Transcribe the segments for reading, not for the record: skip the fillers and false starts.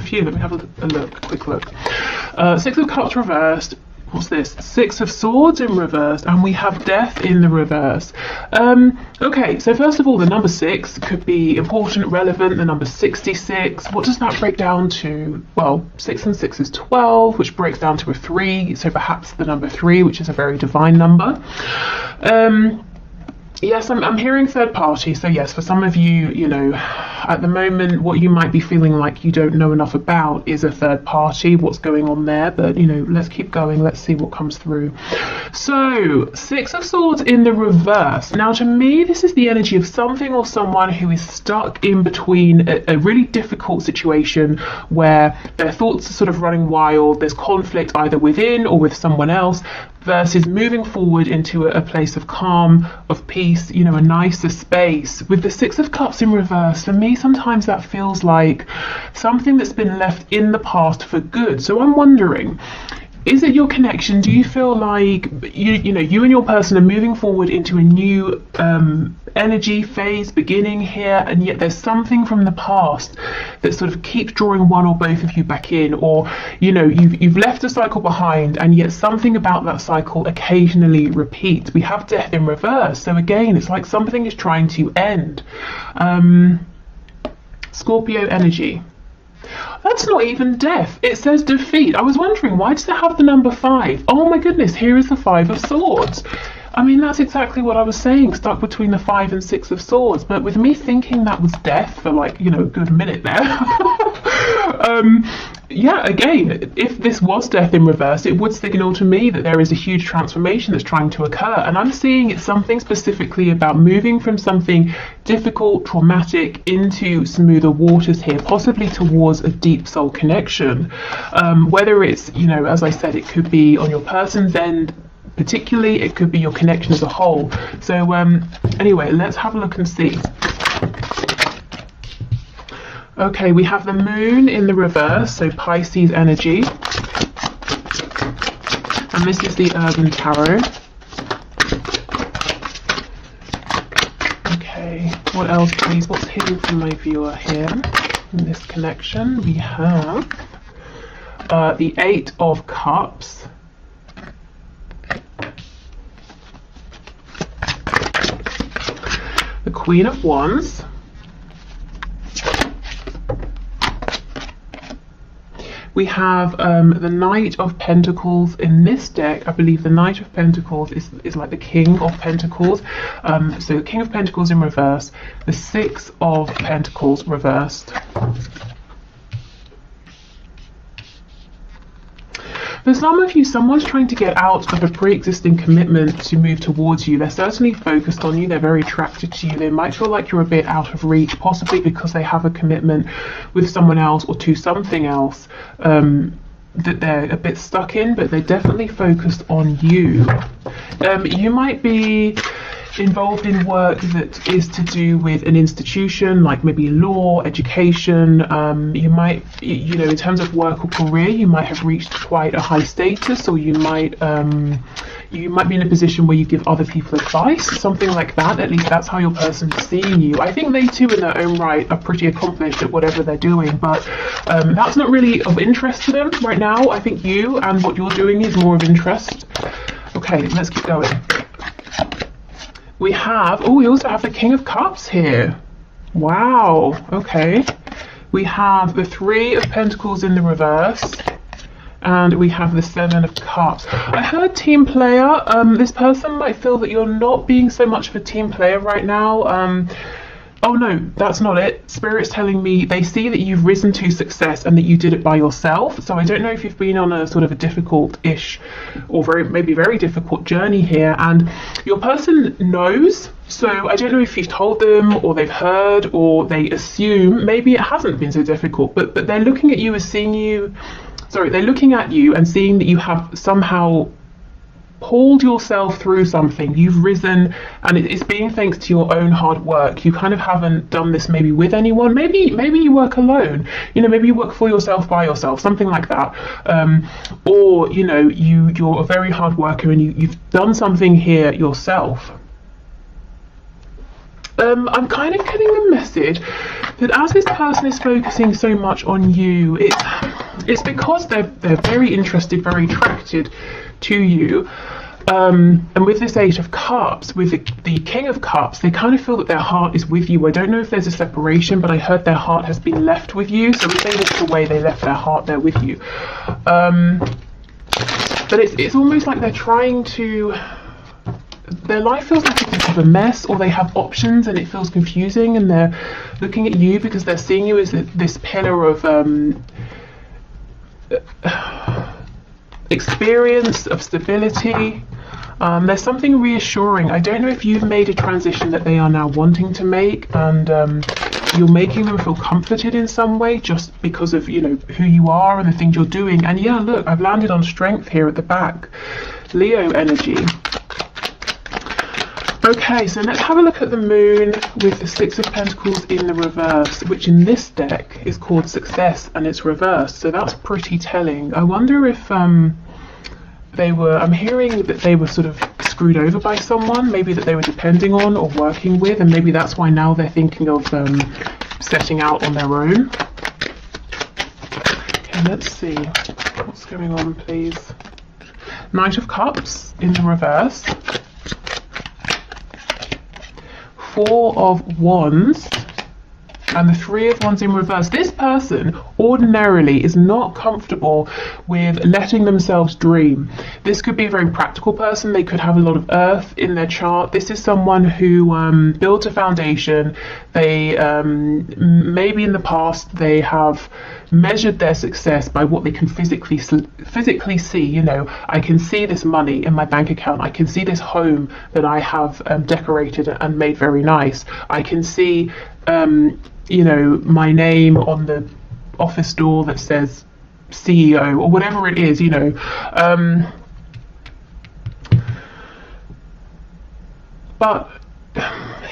few. Let me have a quick look. Six of Cups reversed. What's this? Six of Swords in reverse, and we have Death in the reverse. Okay, so first of all, the number 6 could be important, relevant. The number 66, what does that break down to? Well, 6 and 6 is 12, which breaks down to a 3, so perhaps the number 3, which is a very divine number. Yes, I'm hearing third party. So yes, for some of you, you know, at the moment, what you might be feeling like you don't know enough about is a third party, what's going on there. But, you know, let's keep going. Let's see what comes through. So, Six of Swords in the reverse. Now, to me, this is the energy of something or someone who is stuck in between a really difficult situation where their thoughts are sort of running wild. There's conflict either within or with someone else, versus moving forward into a place of calm, of peace, you know, a nicer space. With the Six of Cups in reverse, for me, sometimes that feels like something that's been left in the past for good. So I'm wondering, is it your connection? Do you feel like you know you and your person are moving forward into a new energy phase beginning here, and yet there's something from the past that sort of keeps drawing one or both of you back in, or you know you've left a cycle behind, and yet something about that cycle occasionally repeats. We have Death in reverse, so again it's like something is trying to end. Scorpio energy. That's not even death. It says defeat. I was wondering, why does it have the number 5? Oh my goodness, here is the 5 of Swords. I mean, that's exactly what I was saying, stuck between the 5 and 6 of Swords. But with me thinking that was death for like, you know, a good minute there. Yeah, again, if this was Death in reverse, it would signal to me that there is a huge transformation that's trying to occur. And I'm seeing it's something specifically about moving from something difficult, traumatic, into smoother waters here, possibly towards a deep soul connection. Whether it's, you know, as I said, it could be on your person's end, particularly, it could be your connection as a whole. So anyway, let's have a look and see. Okay, we have the Moon in the reverse, so Pisces energy. And this is the Urban Tarot. Okay, what else please? What's hidden from my viewer here in this connection? We have the 8 of Cups. The Queen of Wands. We have the Knight of Pentacles in this deck. I believe the Knight of Pentacles is like the King of Pentacles. So the King of Pentacles in reverse, the 6 of Pentacles reversed. For some of you, someone's trying to get out of a pre-existing commitment to move towards you. They're certainly focused on you. They're very attracted to you. They might feel like you're a bit out of reach, possibly because they have a commitment with someone else or to something else that they're a bit stuck in, but they're definitely focused on you. You might be involved in work that is to do with an institution, like maybe law, education. You might, you know, in terms of work or career, you might have reached quite a high status, or you might be in a position where you give other people advice, something like that. At least that's how your person is seeing you. I think they too in their own right are pretty accomplished at whatever they're doing, but that's not really of interest to them right now. I think you and what you're doing is more of interest. Okay, let's keep going. We also have the King of Cups here. Wow, okay. We have the 3 of Pentacles in the reverse, and we have the 7 of Cups. I heard team player. This person might feel that you're not being so much of a team player right now. Oh no, that's not it. Spirit's telling me they see that you've risen to success and that you did it by yourself. So I don't know if you've been on a sort of a difficult-ish or maybe very difficult journey here, and your person knows. So I don't know if you've told them, or they've heard, or they assume maybe it hasn't been so difficult, but they're looking at you as seeing you. Sorry, they're looking at you and seeing that you have somehow pulled yourself through something. You've risen, and it's being thanks to your own hard work. You kind of haven't done this maybe with anyone. Maybe you work alone. You know, maybe you work for yourself, by yourself, something like that. Or you know, you're a very hard worker and you've done something here yourself. I'm kind of getting a message that as this person is focusing so much on you, it's because they're very interested, very attracted to you. And with this Eight of Cups, with the King of Cups, they kind of feel that their heart is with you. I don't know if there's a separation, but I heard their heart has been left with you. So if they walked away, they left their heart there with you. But it's almost like they're trying to... Their life feels like a bit of a mess, or they have options and it feels confusing, and they're looking at you because they're seeing you as this pillar of experience, of stability. There's something reassuring. I don't know if you've made a transition that they are now wanting to make, and you're making them feel comforted in some way just because of, you know, who you are and the things you're doing. And yeah, look, I've landed on strength here at the back. Leo energy. Okay, so let's have a look at the moon with the Six of Pentacles in the reverse, which in this deck is called Success, and it's reversed. So that's pretty telling. I wonder if they were, I'm hearing that they were sort of screwed over by someone, maybe that they were depending on or working with, and maybe that's why now they're thinking of setting out on their own. Okay, let's see. What's going on, please? Knight of Cups in the reverse. Four of Wands and the Three of Wands in reverse. This person ordinarily is not comfortable with letting themselves dream. This could be a very practical person. They could have a lot of earth in their chart. This is someone who built a foundation. They maybe in the past they have measured their success by what they can physically see. You know, I can see this money in my bank account. I can see this home that I have decorated and made very nice. I can see you know, my name on the office door that says CEO or whatever it is, you know. But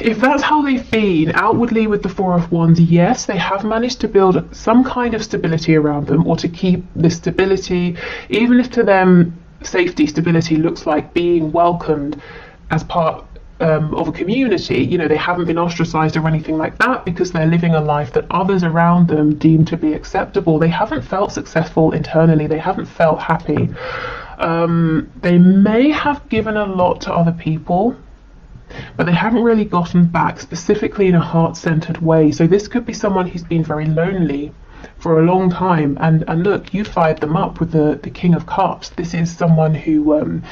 if that's how they've been outwardly with the Four of Wands, yes, they have managed to build some kind of stability around them, or to keep this stability, even if to them safety, stability looks like being welcomed as part of a community. You know, they haven't been ostracized or anything like that because they're living a life that others around them deem to be acceptable. They haven't felt successful internally. They haven't felt happy. They may have given a lot to other people, but they haven't really gotten back, specifically in a heart-centered way. So this could be someone who's been very lonely for a long time, and look, you fired them up with the King of Cups. This is someone who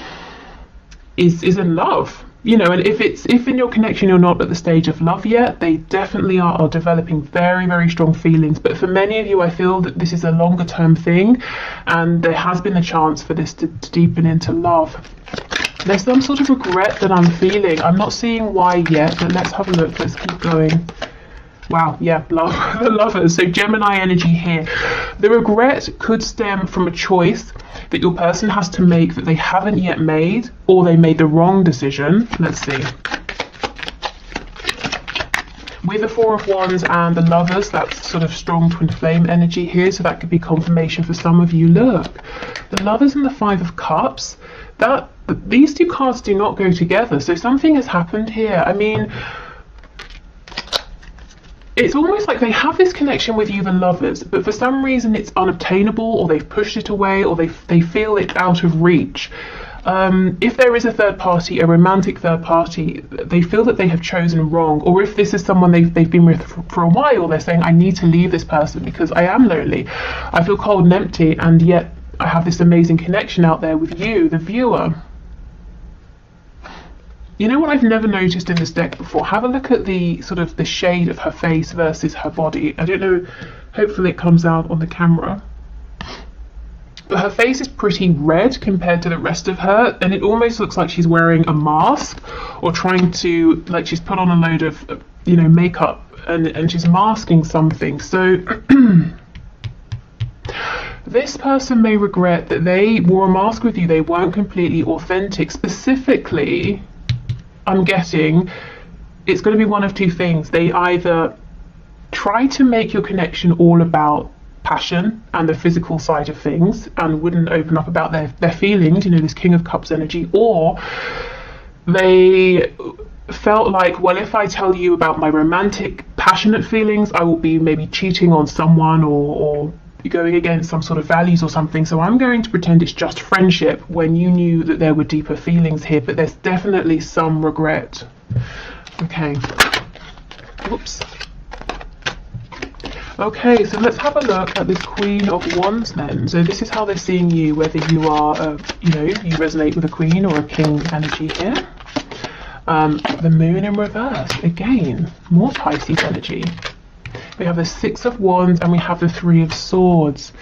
is in love, you know, and if in your connection you're not at the stage of love yet, they definitely are developing very, very strong feelings. But for many of you, I feel that this is a longer term thing, and there has been a chance for this to deepen into love. There's some sort of regret that I'm feeling. I'm not seeing why yet, but let's have a look. Let's keep going. Wow, yeah, love, the Lovers. So Gemini energy here. The regret could stem from a choice that your person has to make that they haven't yet made, or they made the wrong decision. Let's see. With the Four of Wands and the Lovers, that's sort of strong twin flame energy here, so that could be confirmation for some of you. Look, the Lovers and the Five of Cups, these two cards do not go together, so something has happened here. I mean, it's almost like they have this connection with you, the Lovers, but for some reason it's unobtainable, or they've pushed it away, or they feel it's out of reach. If there is a third party, a romantic third party, they feel that they have chosen wrong. Or if this is someone they've been with for a while, they're saying, I need to leave this person because I am lonely. I feel cold and empty, and yet I have this amazing connection out there with you, the viewer. You know what I've never noticed in this deck before? Have a look at the sort of the shade of her face versus her body. I don't know, hopefully it comes out on the camera. But her face is pretty red compared to the rest of her, and it almost looks like she's wearing a mask, or trying to, like she's put on a load of, you know, makeup, and she's masking something. So this person may regret that they wore a mask with you. They weren't completely authentic. Specifically, I'm getting it's going to be one of two things. They either try to make your connection all about passion and the physical side of things and wouldn't open up about their feelings, you know, this King of Cups energy, or they felt like, well, if I tell you about my romantic passionate feelings. I will be maybe cheating on someone or going against some sort of values or something. So I'm going to pretend it's just friendship when you knew that there were deeper feelings here, but there's definitely some regret. Okay. Whoops. Okay, so let's have a look at this Queen of Wands then. So this is how they're seeing you, whether you are, you know, you resonate with a Queen or a King energy here. The Moon in reverse, again, more Pisces energy. We have the Six of Wands and we have the Three of Swords.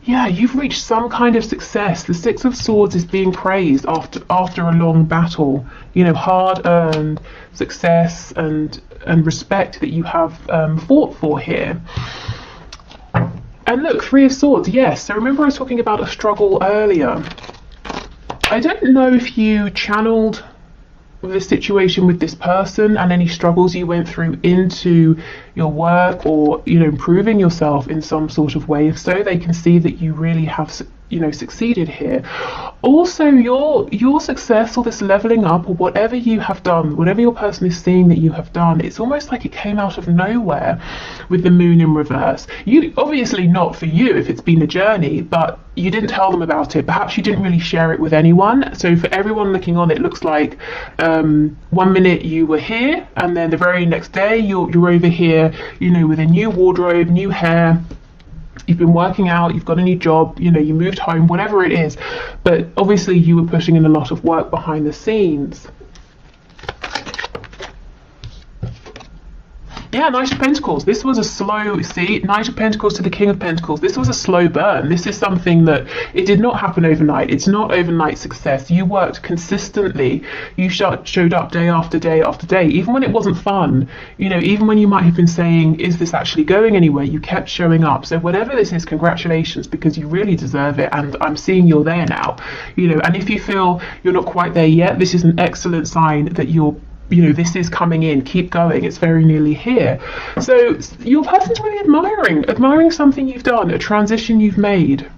Yeah, you've reached some kind of success. The Six of Swords is being praised after a long battle. You know, hard-earned success and respect that you have fought for here. And look, Three of Swords, yes. So remember I was talking about a struggle earlier. I don't know if you channeled the situation with this person and any struggles you went through into your work, or, you know, improving yourself in some sort of way. If so, they can see that you really have, you know, succeeded here. Also, your success or this leveling up or whatever you have done, whatever your person is seeing that you have done, it's almost like it came out of nowhere with the Moon in reverse. You obviously, not for you if it's been a journey, but you didn't tell them about it. Perhaps you didn't really share it with anyone. So for everyone looking on, it looks like 1 minute you were here and then the very next day you're over here, you know, with a new wardrobe, new hair. You've been working out, you've got a new job, you know, you moved home, whatever it is. But obviously you were putting in a lot of work behind the scenes. Yeah, Knight of Pentacles. This was a slow, see, Knight of Pentacles to the King of Pentacles. This was a slow burn. This is something that it did not happen overnight. It's not overnight success. You worked consistently. You showed up day after day after day, even when it wasn't fun. You know, even when you might have been saying, is this actually going anywhere? You kept showing up. So whatever this is, congratulations, because you really deserve it. And I'm seeing you're there now. You know, and if you feel you're not quite there yet, this is an excellent sign that you know, this is coming in. Keep going. It's very nearly here. So your person's really admiring something you've done, a transition you've made,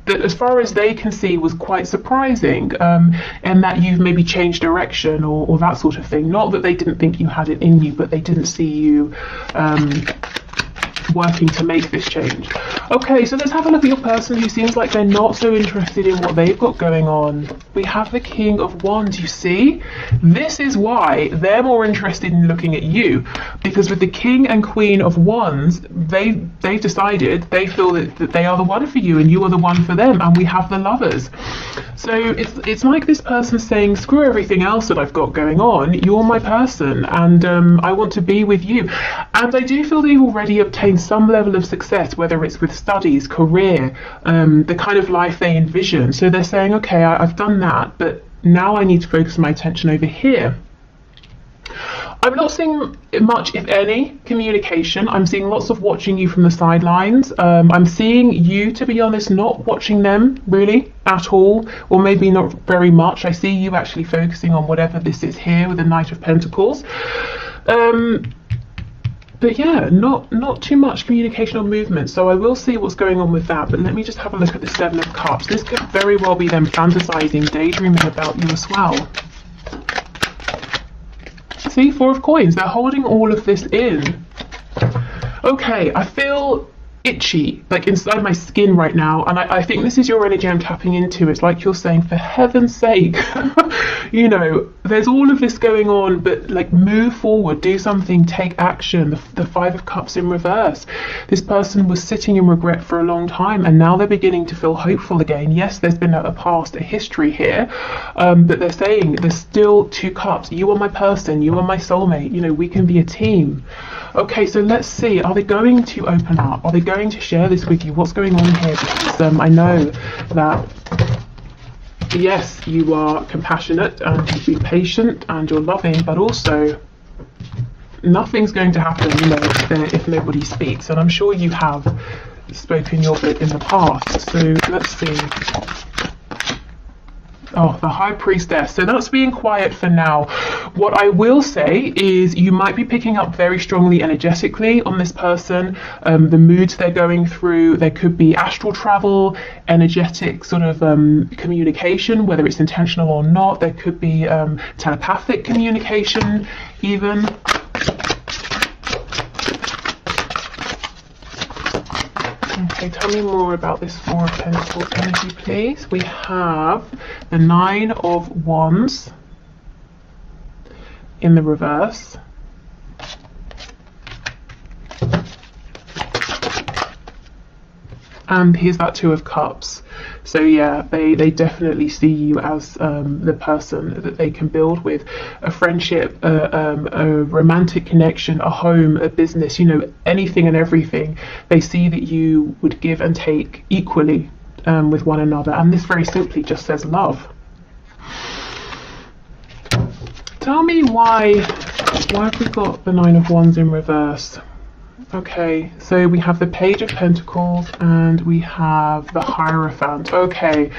that as far as they can see was quite surprising, and that you've maybe changed direction or that sort of thing. Not that they didn't think you had it in you, but they didn't see you working to make this change. Okay, so let's have a look at your person who seems like they're not so interested in what they've got going on. We have the King of Wands, you see? This is why they're more interested in looking at you, because with the King and Queen of Wands, they've decided, they feel that they are the one for you and you are the one for them, and we have the Lovers. So it's like this person saying, screw everything else that I've got going on, you're my person, and I want to be with you. And I do feel they've already obtained some level of success, whether it's with studies, career, the kind of life they envision. So they're saying, okay, I've done that, but now I need to focus my attention over here. I'm not seeing much, if any, communication. I'm seeing lots of watching you from the sidelines. I'm seeing you, to be honest, not watching them really at all, or maybe not very much. I see you actually focusing on whatever this is here with the Knight of Pentacles. But yeah, not too much communication or movement. So I will see what's going on with that. But let me just have a look at the Seven of Cups. This could very well be them fantasizing, daydreaming about you as well. See, Four of Coins. They're holding all of this in. Okay, I feel itchy, like inside my skin right now, and I think this is your energy I'm tapping into. It's like you're saying, for heaven's sake, you know, there's all of this going on, but like, move forward, do something, take action. The Five of Cups in reverse. This person was sitting in regret for a long time, and now they're beginning to feel hopeful again. Yes, there's been a past, a history here, but they're saying there's still two cups. You are my person, you are my soulmate, you know, we can be a team. Okay, so let's see, are they going to open up? Are they going to share this with you? What's going on here? Because I know that, yes, you are compassionate and you've been patient and you're loving, but also nothing's going to happen, you know, if nobody speaks. And I'm sure you have spoken your bit in the past. So let's see. Oh, the High Priestess. So that's being quiet for now. What I will say is you might be picking up very strongly energetically on this person, the moods they're going through. There could be astral travel, energetic sort of communication, whether it's intentional or not. There could be telepathic communication even. Okay, tell me more about this Four of Pentacles energy, please. We have the Nine of Wands in the reverse. And here's that Two of Cups. So yeah, they definitely see you as the person that they can build with a friendship, a romantic connection, a home, a business, you know, anything and everything. They see that you would give and take equally with one another. And this very simply just says love. Tell me why have we got the Nine of Wands in reverse? Okay, so we have the Page of Pentacles and we have the Hierophant. Okay,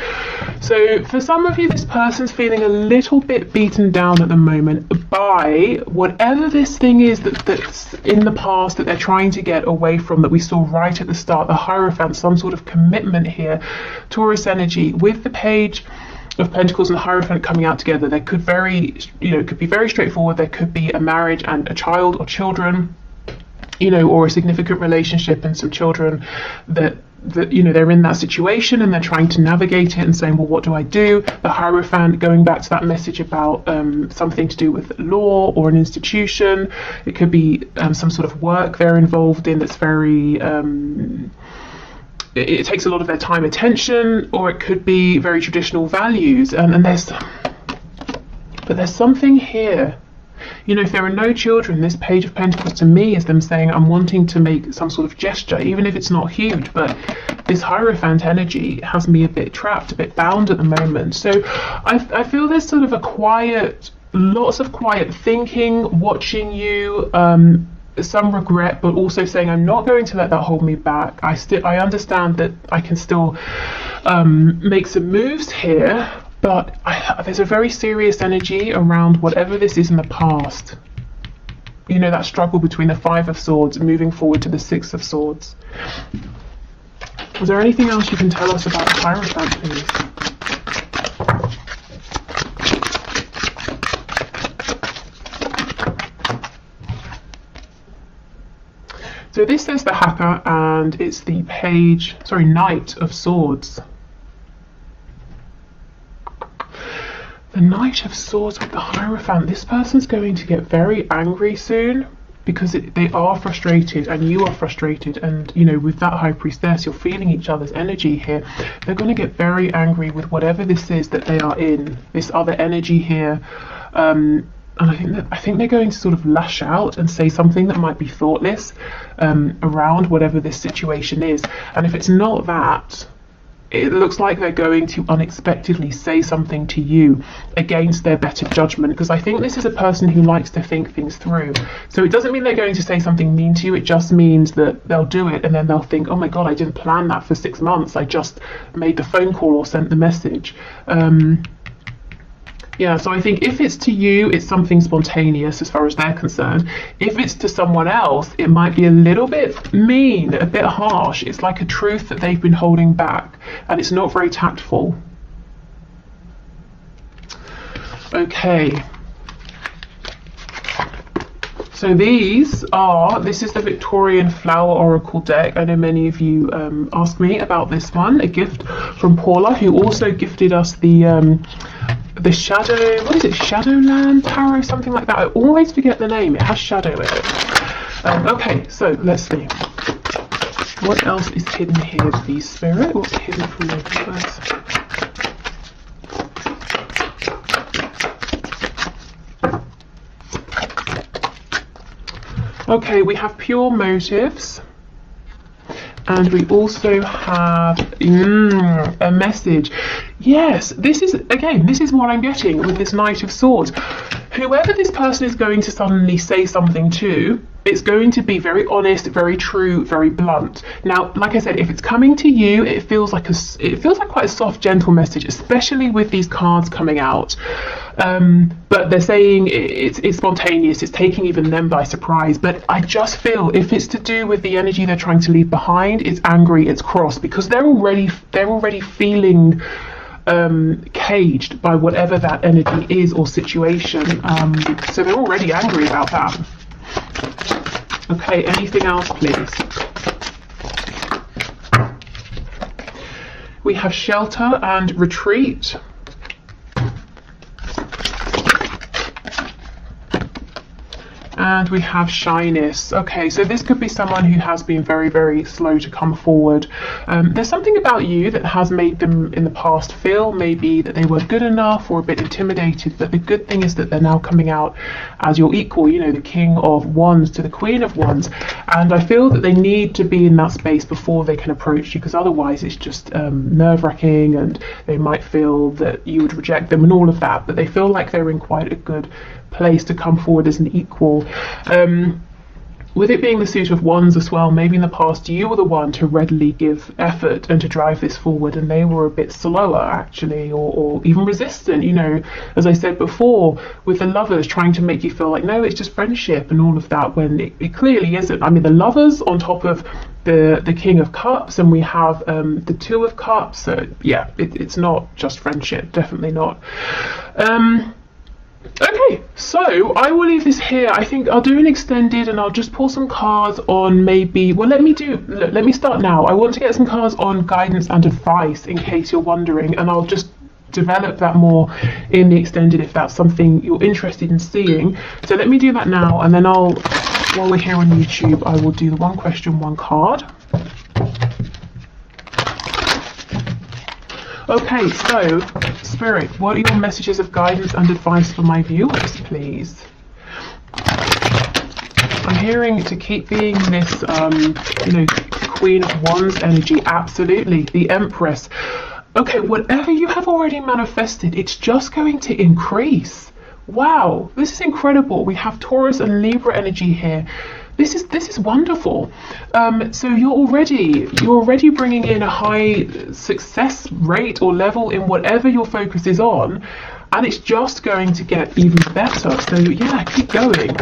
so for some of you, this person's feeling a little bit beaten down at the moment by whatever this thing is that's in the past that they're trying to get away from, that we saw right at the start, the Hierophant, some sort of commitment here, Taurus energy. With the Page of Pentacles and the Hierophant coming out together, there could could be very straightforward. There could be a marriage and a child or children, you know, or a significant relationship and some children that you know, they're in that situation and they're trying to navigate it and saying, well, what do I do? The Hierophant, going back to that message about something to do with law or an institution. It could be some sort of work they're involved in that's very it takes a lot of their time, attention, or it could be very traditional values. And there's something here. You know, if there are no children, this Page of Pentacles to me is them saying, I'm wanting to make some sort of gesture, even if it's not huge. But this Hierophant energy has me a bit trapped, a bit bound at the moment. So I feel there's sort of lots of quiet thinking, watching you, some regret, but also saying, I'm not going to let that hold me back. I understand that I can still make some moves here. But there's a very serious energy around whatever this is in the past. You know, that struggle between the Five of Swords and moving forward to the Six of Swords. Is there anything else you can tell us about the Hierophant, please? So this says the Hacker, and it's the Knight of Swords. The Knight of Swords with the Hierophant. This person's going to get very angry soon because they are frustrated and you are frustrated. And, you know, with that High Priestess, you're feeling each other's energy here. They're going to get very angry with whatever this is that they are in, this other energy here. And I think they're going to sort of lash out and say something that might be thoughtless around whatever this situation is. And if it's not that, it looks like they're going to unexpectedly say something to you against their better judgment, because I think this is a person who likes to think things through. So it doesn't mean they're going to say something mean to you. It just means that they'll do it and then they'll think, oh my God, I didn't plan that for 6 months. I just made the phone call or sent the message. Yeah, so I think if it's to you, it's something spontaneous as far as they're concerned. If it's to someone else, it might be a little bit mean, a bit harsh. It's like a truth that they've been holding back, and it's not very tactful. Okay. So this is the Victorian Flower Oracle deck. I know many of you asked me about this one, a gift from Paula, who also gifted us the Shadow, what is it, Shadowland Tarot, something like that. I always forget the name, it has shadow in it. Okay, so let's see. What else is hidden here, please, Spirit? What's hidden from the universe? Okay, we have pure motives. And we also have a message. Yes, this is what I'm getting with this Knight of Swords. Whoever this person is going to suddenly say something to, it's going to be very honest, very true, very blunt. Now, like I said, if it's coming to you, it feels like quite a soft, gentle message, especially with these cards coming out. But they're saying it's spontaneous, it's taking even them by surprise. But I just feel if it's to do with the energy they're trying to leave behind, it's angry, it's cross, because they're already feeling caged by whatever that energy is or situation. So they're already angry about that. Okay, anything else, please? We have shelter and retreat. And we have shyness. Okay, so this could be someone who has been very, very slow to come forward. There's something about you that has made them in the past feel maybe that they weren't good enough or a bit intimidated, but the good thing is that they're now coming out as your equal, you know, the King of Wands to the Queen of Wands. And I feel that they need to be in that space before they can approach you, because otherwise it's just nerve-wracking, and they might feel that you would reject them and all of that, but they feel like they're in quite a good place to come forward as an equal. With it being the suit of wands as well, maybe in the past you were the one to readily give effort and to drive this forward, and they were a bit slower actually, or even resistant, you know, as I said before, with the Lovers trying to make you feel like, no, it's just friendship and all of that, when it clearly isn't. I mean, the Lovers on top of the King of Cups, and we have the Two of Cups, so yeah, it's not just friendship, definitely not. Okay, so I will leave this here. I think I'll do an extended, and I'll just pull some cards on maybe, well, let me start now. I want to get some cards on guidance and advice in case you're wondering, and I'll just develop that more in the extended if that's something you're interested in seeing. So let me do that now, and then while we're here on YouTube, I will do the one question, one card. Okay, so Spirit, what are your messages of guidance and advice for my viewers, please? I'm hearing to keep being this, you know, Queen of Wands energy. Absolutely, the Empress. Okay, whatever you have already manifested, it's just going to increase. Wow, this is incredible. We have Taurus and Libra energy here. This is wonderful. So you're already bringing in a high success rate or level in whatever your focus is on, and it's just going to get even better. So yeah, keep going.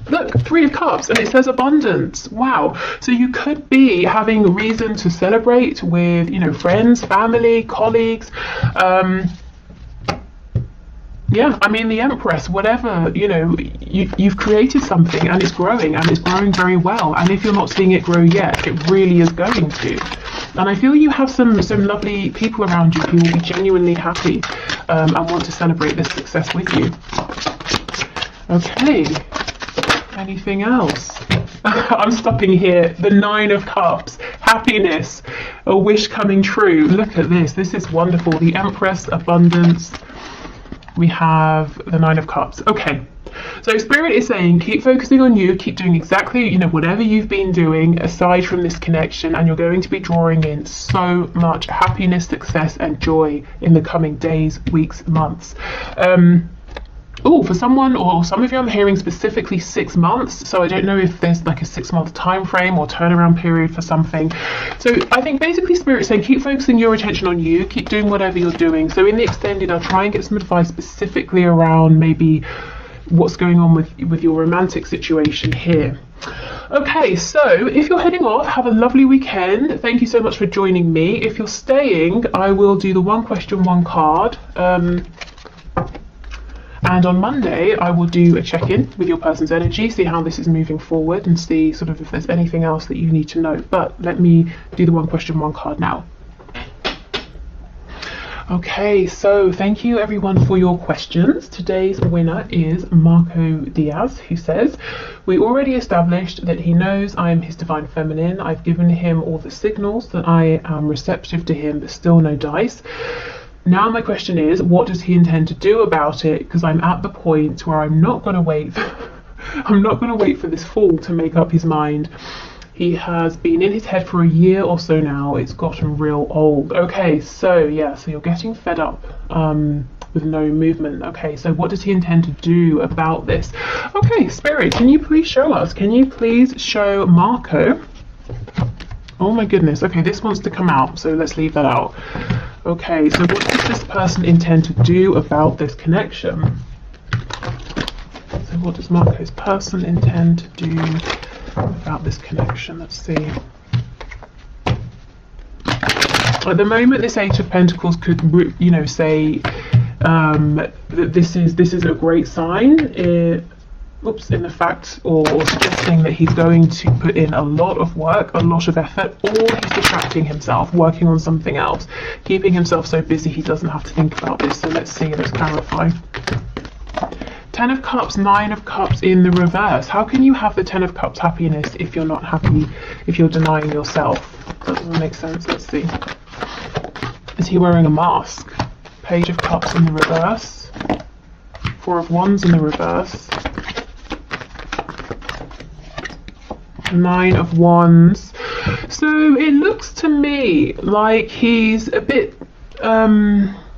Look, Three of Cups, and it says abundance. Wow. So you could be having reason to celebrate with, you know, friends, family, colleagues. Yeah, I mean, the Empress, whatever, you know, you've created something, and it's growing very well. And if you're not seeing it grow yet, it really is going to. And I feel you have some lovely people around you who will be genuinely happy and want to celebrate this success with you. Okay, anything else? I'm stopping here. The Nine of Cups, happiness, a wish coming true. Look at this. This is wonderful. The Empress, abundance. We have the Nine of Cups. Okay, so Spirit is saying keep focusing on you, keep doing exactly, you know, whatever you've been doing aside from this connection, and you're going to be drawing in so much happiness, success and joy in the coming days, weeks, months. Oh, for someone or some of you, I'm hearing specifically 6 months. So I don't know if there's like a 6-month time frame or turnaround period for something. So I think basically Spirit saying keep focusing your attention on you, keep doing whatever you're doing. So in the extended, I'll try and get some advice specifically around maybe what's going on with your romantic situation here. Okay, so if you're heading off, have a lovely weekend. Thank you so much for joining me. If you're staying, I will do the one question, one card. And on Monday, I will do a check-in with your person's energy, see how this is moving forward, and see sort of if there's anything else that you need to know. But let me do the one question, one card now. Okay, so thank you everyone for your questions. Today's winner is Marco Diaz, who says, we already established that he knows I am his divine feminine. I've given him all the signals that I am receptive to him, but still no dice. Now my question is, what does he intend to do about it? Because I'm at the point where I'm not going to wait. I'm not going to wait for this fool to make up his mind. He has been in his head for a year or so now. It's gotten real old. Okay, so yeah, so you're getting fed up with no movement. Okay, so what does he intend to do about this? Okay, Spirit, can you please show us? Can you please show Marco? Oh my goodness. Okay, this wants to come out, so let's leave that out. Okay, so what does this person intend to do about this connection? So what does Marco's person intend to do about this connection? Let's see. At the moment, this Eight of Pentacles could, you know, say that this is a great sign. in the fact or suggesting that he's going to put in a lot of work, a lot of effort, or he's distracting himself, working on something else, keeping himself so busy he doesn't have to think about this. So let's see, let's clarify. 10 of Cups, 9 of Cups in the reverse. How can you have the 10 of Cups happiness if you're not happy, if you're denying yourself? That doesn't make sense. Let's see. Is he wearing a mask? Page of Cups in the reverse. 4 of Wands in the reverse. 9 of Wands. So it looks to me like he's a bit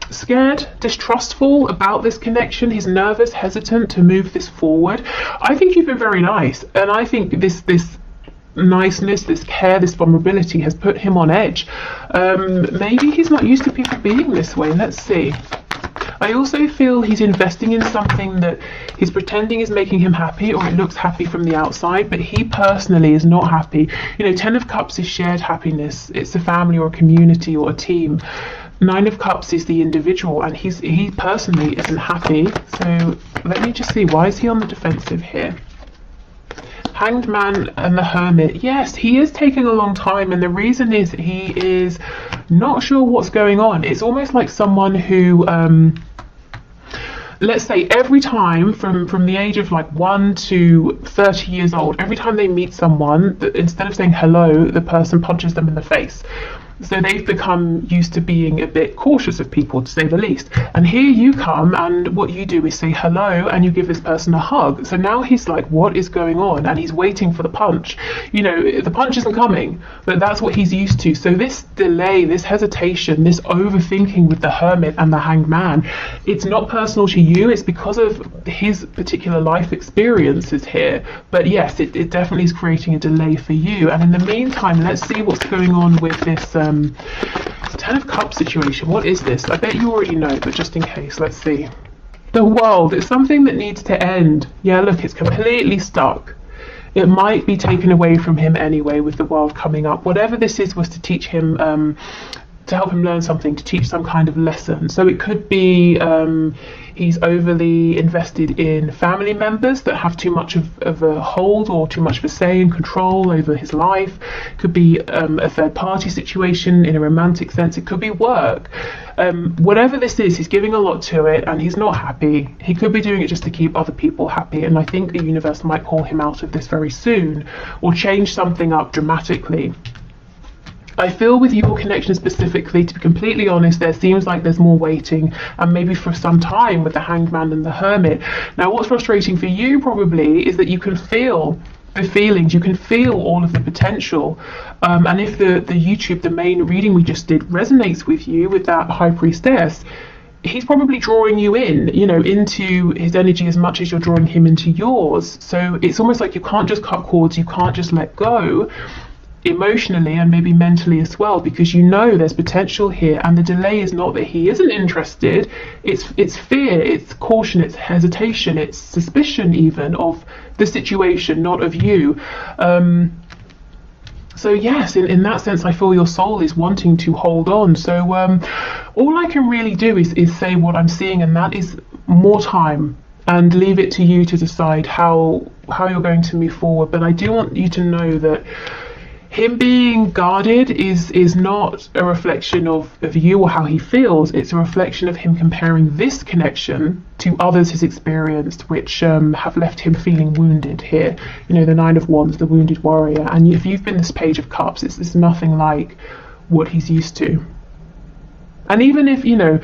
scared, distrustful about this connection. He's nervous, hesitant to move this forward. I think you've been very nice, and I think this niceness, this care, this vulnerability has put him on edge. Maybe he's not used to people being this way. Let's see. I also feel he's investing in something that he's pretending is making him happy, or it looks happy from the outside, but he personally is not happy. You know, 10 of Cups is shared happiness. It's a family or a community or a team. 9 of Cups is the individual, and he personally isn't happy. So let me just see, why is he on the defensive here? Hanged Man and the Hermit. Yes, he is taking a long time, and the reason is he is not sure what's going on. It's almost like someone who let's say every time from the age of like 1 to 30 years old, every time they meet someone, instead of saying hello, the person punches them in the face. So they've become used to being a bit cautious of people, to say the least. And here you come, and what you do is say hello, and you give this person a hug. So now he's like, what is going on? And he's waiting for the punch. You know, the punch isn't coming, but that's what he's used to. So this delay, this hesitation, this overthinking with the Hermit and the Hanged Man, it's not personal to you. It's because of his particular life experiences here. But yes, it definitely is creating a delay for you. And in the meantime, let's see what's going on with this 10 of Cups situation. What is this? I bet you already know, but just in case, let's see. The World. It's something that needs to end. Yeah, look, it's completely stuck. It might be taken away from him anyway with the World coming up. Whatever this is was to teach him, to help him learn something, to teach some kind of lesson. So it could be he's overly invested in family members that have too much of a hold or too much of a say and control over his life. It could be a third party situation in a romantic sense. It could be work. Whatever this is, he's giving a lot to it, and he's not happy. He could be doing it just to keep other people happy, and I think the universe might pull him out of this very soon, or change something up dramatically. I feel with your connection specifically, to be completely honest, there seems like there's more waiting, and maybe for some time with the Hanged Man and the Hermit. Now, what's frustrating for you probably is that you can feel the feelings, you can feel all of the potential, and if the main reading we just did resonates with you, with that High Priestess, he's probably drawing you in, you know, into his energy as much as you're drawing him into yours. So it's almost like you can't just cut cords, you can't just let go, emotionally and maybe mentally as well, because you know there's potential here, and the delay is not that he isn't interested, it's fear, it's caution, it's hesitation, it's suspicion even of the situation, not of you. So yes, in that sense, I feel your soul is wanting to hold on. So all I can really do is say what I'm seeing, and that is more time, and leave it to you to decide how you're going to move forward. But I do want you to know that him being guarded is not a reflection of you or how he feels. It's a reflection of him comparing this connection to others he's experienced, which have left him feeling wounded here. You know, the 9 of Wands, the wounded warrior. And if you've been this Page of Cups, it's nothing like what he's used to. And even if, you know,